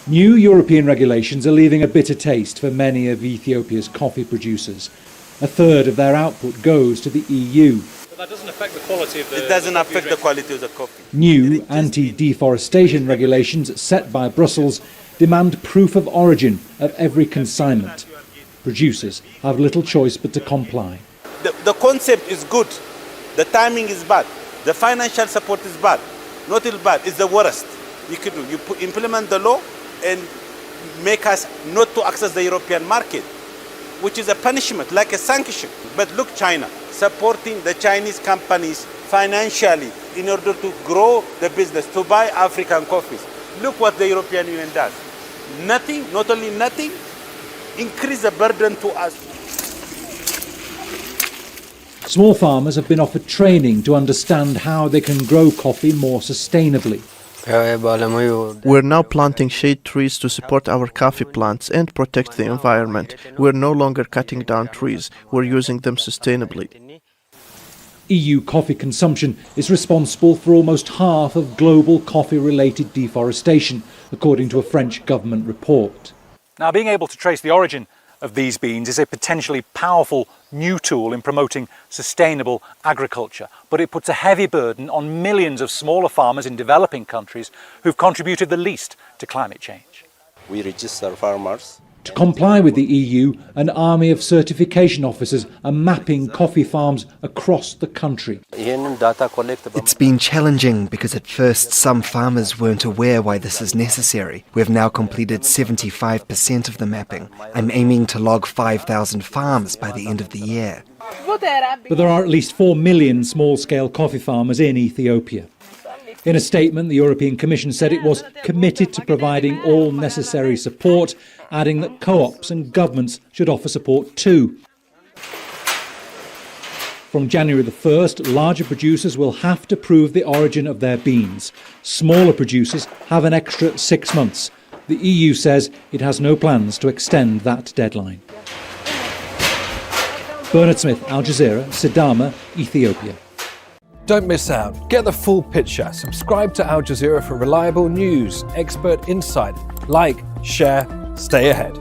New European regulations are leaving a bitter taste for many of Ethiopia's coffee producers. A third of their output goes to the EU. But that doesn't affect the quality of the... It doesn't affect the quality of the coffee. New anti-deforestation regulations set by Brussels demand proof of origin of every consignment. Producers have little choice but to comply. The concept is good. The timing is bad. The financial support is bad. Not all bad, it's the worst you could do. You implement the law and make us not to access the European market, which is a punishment, like a sanction. But look, China, supporting the Chinese companies financially in order to grow the business, to buy African coffees. Look what the European Union does. Nothing, not only nothing, increase the burden to us. Small farmers have been offered training to understand how they can grow coffee more sustainably. We're now planting shade trees to support our coffee plants and protect the environment. We're no longer cutting down trees, we're using them sustainably. EU coffee consumption is responsible for almost half of global coffee-related deforestation, according to a French government report. Now, being able to trace the origin of these beans is a potentially powerful new tool in promoting sustainable agriculture, but it puts a heavy burden on millions of smaller farmers in developing countries who've contributed the least to climate change. We register farmers. To comply with the EU, an army of certification officers are mapping coffee farms across the country. It's been challenging because at first some farmers weren't aware why this is necessary. We've now completed 75% of the mapping. I'm aiming to log 5,000 farms by the end of the year. But there are at least 4 million small-scale coffee farmers in Ethiopia. In a statement, the European Commission said it was committed to providing all necessary support, adding that co-ops and governments should offer support too. From January the 1st, larger producers will have to prove the origin of their beans. Smaller producers have an extra 6 months. The EU says it has no plans to extend that deadline. Bernard Smith, Al Jazeera, Sidama, Ethiopia. Don't miss out. Get the full picture. Subscribe to Al Jazeera for reliable news, expert insight. Like, share, stay ahead.